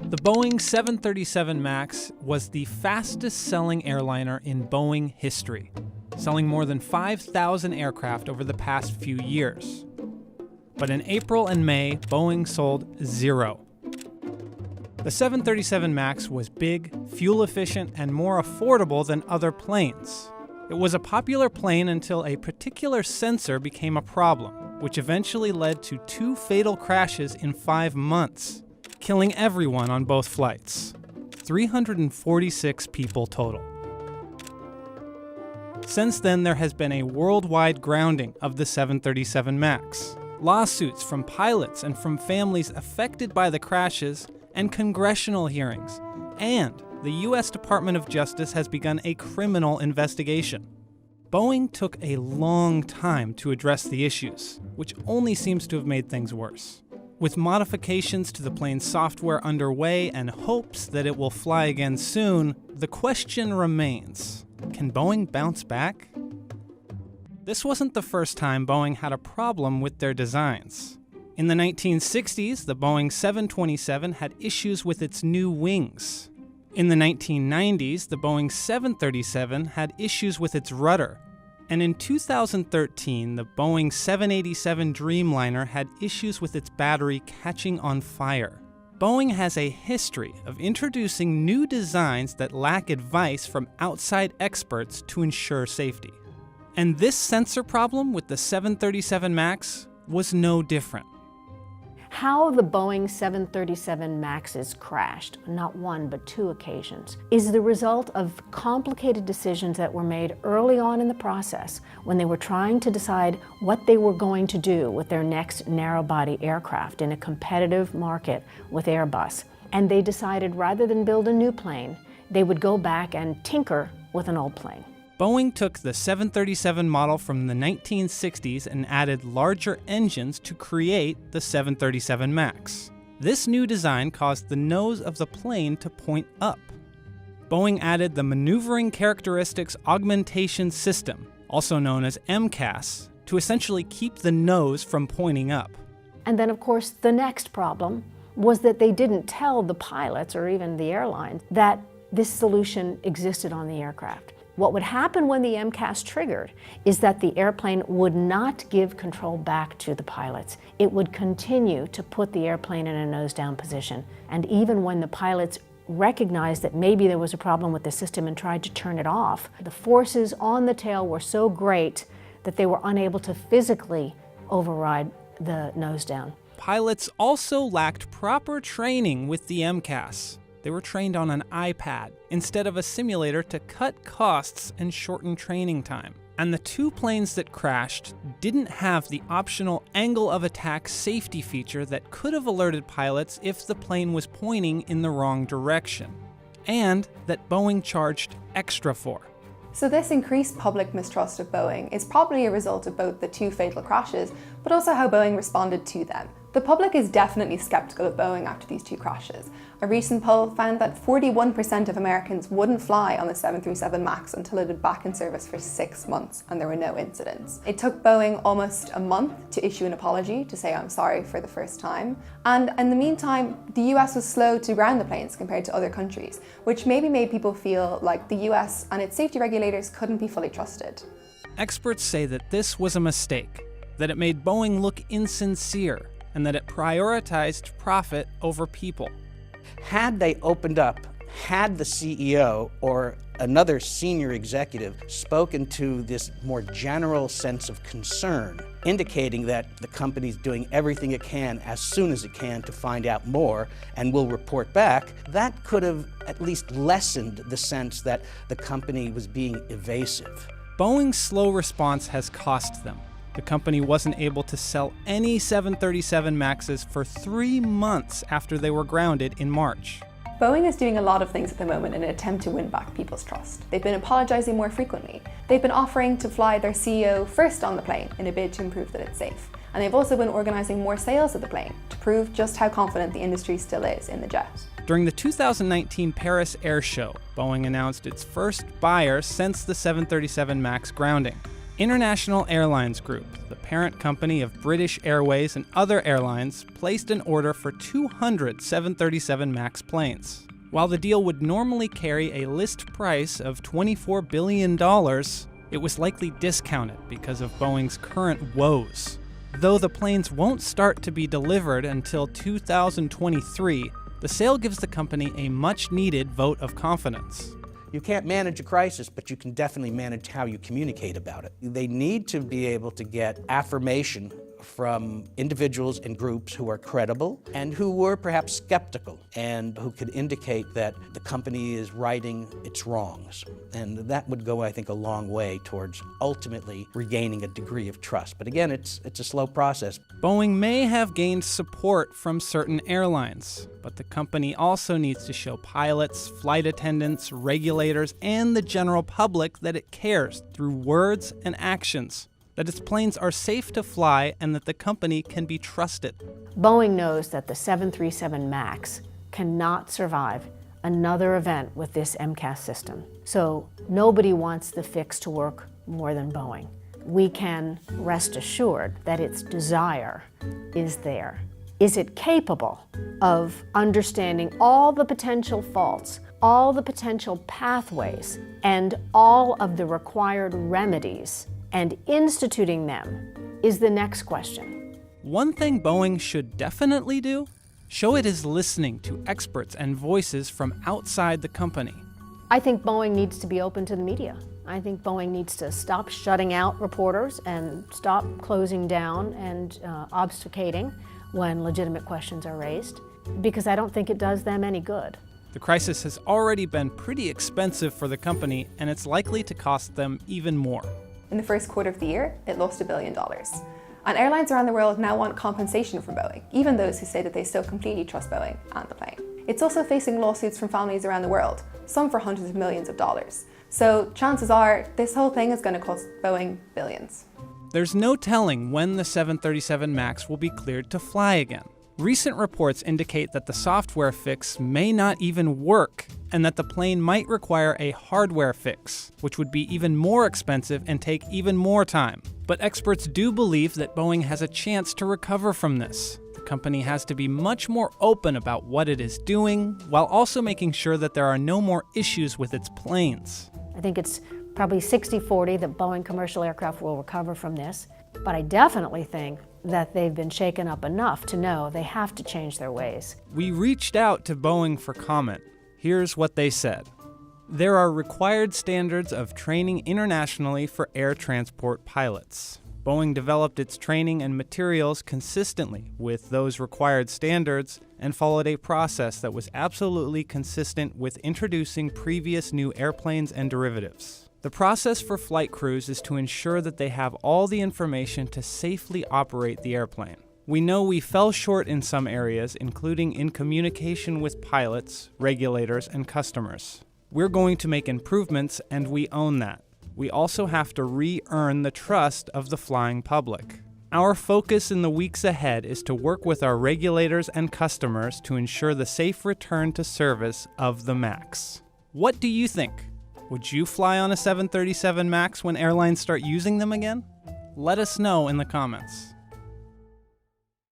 The Boeing 737 MAX was the fastest-selling airliner in Boeing history, selling more than 5,000 aircraft over the past few years. But in April and May, Boeing sold 0. The 737 MAX was big, fuel-efficient, and more affordable than other planes. It was a popular plane until a particular sensor became a problem, which eventually led to 2 fatal crashes in 5 months, killing everyone on both flights. 346 people total. Since then, there has been a worldwide grounding of the 737 MAX. Lawsuits from pilots and from families affected by the crashes, and congressional hearings. And the U.S. Department of Justice has begun a criminal investigation. Boeing took a long time to address the issues, which only seems to have made things worse. With modifications to the plane's software underway and hopes that it will fly again soon, the question remains, can Boeing bounce back? This wasn't the first time Boeing had a problem with their designs. In the 1960s, the Boeing 727 had issues with its new wings. In the 1990s, the Boeing 737 had issues with its rudder. And in 2013, the Boeing 787 Dreamliner had issues with its battery catching on fire. Boeing has a history of introducing new designs that lack advice from outside experts to ensure safety. And this sensor problem with the 737 MAX was no different. How the Boeing 737 MAXes crashed, not one but 2 occasions, is the result of complicated decisions that were made early on in the process when they were trying to decide what they were going to do with their next narrow-body aircraft in a competitive market with Airbus. And they decided rather than build a new plane, they would go back and tinker with an old plane. Boeing took the 737 model from the 1960s and added larger engines to create the 737 MAX. This new design caused the nose of the plane to point up. Boeing added the Maneuvering Characteristics Augmentation System, also known as MCAS, to essentially keep the nose from pointing up. And then, of course, the next problem was that they didn't tell the pilots or even the airlines that this solution existed on the aircraft. What would happen when the MCAS triggered is that the airplane would not give control back to the pilots. It would continue to put the airplane in a nose-down position. And even when the pilots recognized that maybe there was a problem with the system and tried to turn it off, the forces on the tail were so great that they were unable to physically override the nose-down. Pilots also lacked proper training with the MCAS. They were trained on an iPad instead of a simulator to cut costs and shorten training time. And the 2 planes that crashed didn't have the optional angle of attack safety feature that could have alerted pilots if the plane was pointing in the wrong direction, and that Boeing charged extra for. So this increased public mistrust of Boeing is probably a result of both the 2 fatal crashes, but also how Boeing responded to them. The public is definitely skeptical of Boeing after these 2 crashes. A recent poll found that 41% of Americans wouldn't fly on the 737 MAX until it had back in service for 6 months and there were no incidents. It took Boeing almost a month to issue an apology to say I'm sorry for the first time. And in the meantime, the US was slow to ground the planes compared to other countries, which maybe made people feel like the US and its safety regulators couldn't be fully trusted. Experts say that this was a mistake, that it made Boeing look insincere, and that it prioritized profit over people. Had they opened up, had the CEO or another senior executive spoken to this more general sense of concern, indicating that the company's doing everything it can as soon as it can to find out more and will report back, that could have at least lessened the sense that the company was being evasive. Boeing's slow response has cost them. The company wasn't able to sell any 737 MAXes for 3 months after they were grounded in March. Boeing is doing a lot of things at the moment in an attempt to win back people's trust. They've been apologizing more frequently. They've been offering to fly their CEO first on the plane in a bid to improve that it's safe. And they've also been organizing more sales of the plane to prove just how confident the industry still is in the jet. During the 2019 Paris Air Show, Boeing announced its first buyer since the 737 MAX grounding. International Airlines Group, the parent company of British Airways and other airlines, placed an order for 200 737 MAX planes. While the deal would normally carry a list price of $24 billion, it was likely discounted because of Boeing's current woes. Though the planes won't start to be delivered until 2023, the sale gives the company a much-needed vote of confidence. You can't manage a crisis, but you can definitely manage how you communicate about it. They need to be able to get affirmation from individuals and groups who are credible and who were perhaps skeptical and who could indicate that the company is righting its wrongs. And that would go, I think, a long way towards ultimately regaining a degree of trust. But again, it's a slow process. Boeing may have gained support from certain airlines, but the company also needs to show pilots, flight attendants, regulators, and the general public that it cares through words and actions, that its planes are safe to fly and that the company can be trusted. Boeing knows that the 737 MAX cannot survive another event with this MCAS system. So nobody wants the fix to work more than Boeing. We can rest assured that its desire is there. Is it capable of understanding all the potential faults, all the potential pathways, and all of the required remedies, and instituting them is the next question. One thing Boeing should definitely do: show it is listening to experts and voices from outside the company. I think Boeing needs to be open to the media. I think Boeing needs to stop shutting out reporters and stop closing down and obfuscating when legitimate questions are raised, because I don't think it does them any good. The crisis has already been pretty expensive for the company, and it's likely to cost them even more. In the first quarter of the year, it lost $1 billion. And airlines around the world now want compensation from Boeing, even those who say that they still completely trust Boeing and the plane. It's also facing lawsuits from families around the world, some for hundreds of millions of dollars. So chances are this whole thing is going to cost Boeing billions. There's no telling when the 737 MAX will be cleared to fly again. Recent reports indicate that the software fix may not even work, and that the plane might require a hardware fix, which would be even more expensive and take even more time. But experts do believe that Boeing has a chance to recover from this. The company has to be much more open about what it is doing, while also making sure that there are no more issues with its planes. I think it's probably 60-40 that Boeing commercial aircraft will recover from this, but I definitely think that they've been shaken up enough to know they have to change their ways. We reached out to Boeing for comment. Here's what they said. There are required standards of training internationally for air transport pilots. Boeing developed its training and materials consistently with those required standards and followed a process that was absolutely consistent with introducing previous new airplanes and derivatives. The process for flight crews is to ensure that they have all the information to safely operate the airplane. We know we fell short in some areas, including in communication with pilots, regulators, and customers. We're going to make improvements, and we own that. We also have to re-earn the trust of the flying public. Our focus in the weeks ahead is to work with our regulators and customers to ensure the safe return to service of the MAX. What do you think? Would you fly on a 737 MAX when airlines start using them again? Let us know in the comments.